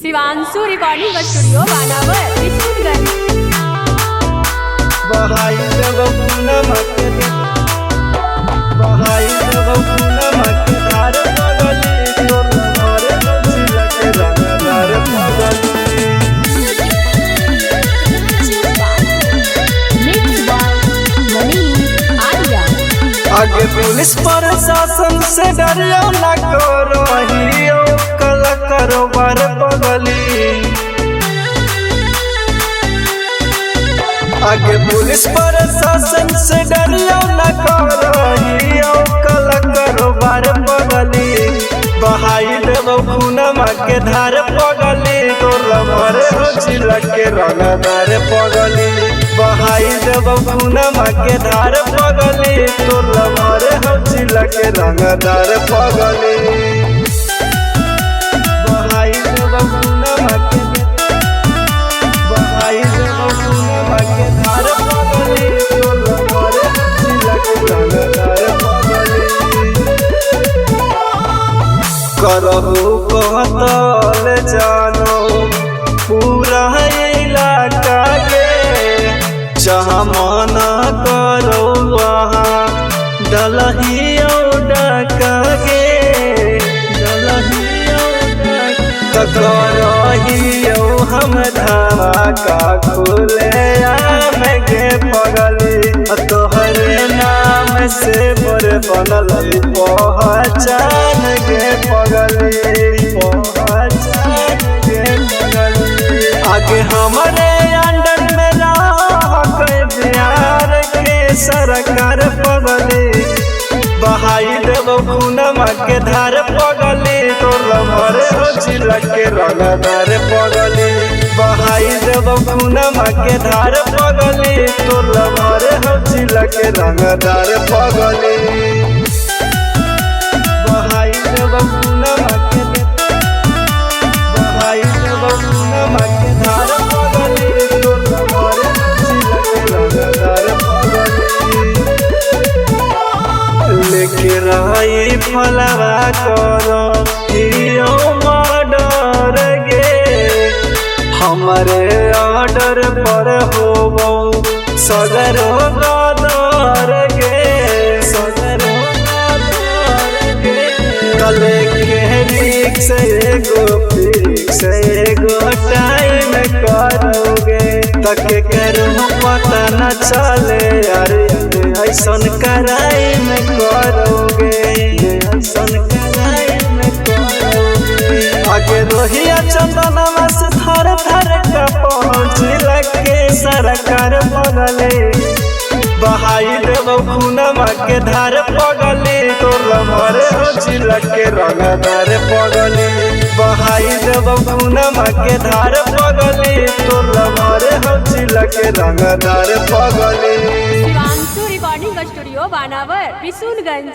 Shivanshu recording studio बानावर विष्णुगंज। आगे police प्रशासन से डरियो न करो कल कारोबार पगली। आगे पुलिस प्रशासन से डरियो न करो कल कारोबार पगली। बहाई देव खूनमा के धार पगली, तोला भरे जिला के रंगदार पगली। बहाई देव खूनमा के धार पगली, तोला भरे जिला के रंगदार पगली। बहाई देव खूनमा के धार पगली, तोला भरे जिला के रंगदार पगली। करहु कहतल जानो पूरा इलाका के, जहाँ मना करो वहाँ डलहियो डाका के। करहियो हम धमाका खुले आम के पगली, तोहरे नाम से मोर बनल पहचान के पगली, पहचान के पगली। आगे हमारे अंडर में रह बिहार के सरकार पगली। बहाई देव खूनमा के धार पगली, तोला भरे जिला के रंगदार पगली। बहाई देव खूनमा के धार पगली, तोला भरे जिला के रंगदार पगली। बहाई देव खूनमा के धार पगली, तोला भरे जिला के रंगदार पगली। लेके रही फलवा करो मर्डर गे, हमारे ऑर्डर पर होबो सदरो गदर गे, सदरो गदर गे। कले के रिक्स एगो टाइम करोगे, तक करूँ पता न चले यार ऐसन कराई में करोगे, ऐसन कराई में करोगे। आगे रोहिया चंदनवा से थर थर का पहुँच लगे सरकार पगले। बहाई देव खूनमा के धार पगली, तोला भरे जिला के रंगदार पगली। बहाई देव खूनमा के धार पगली, तोला भरे जिला के रंगदार पगली। शिवांशु रिकॉर्डिंग स्टूडियो बानावर विष्णुगंज।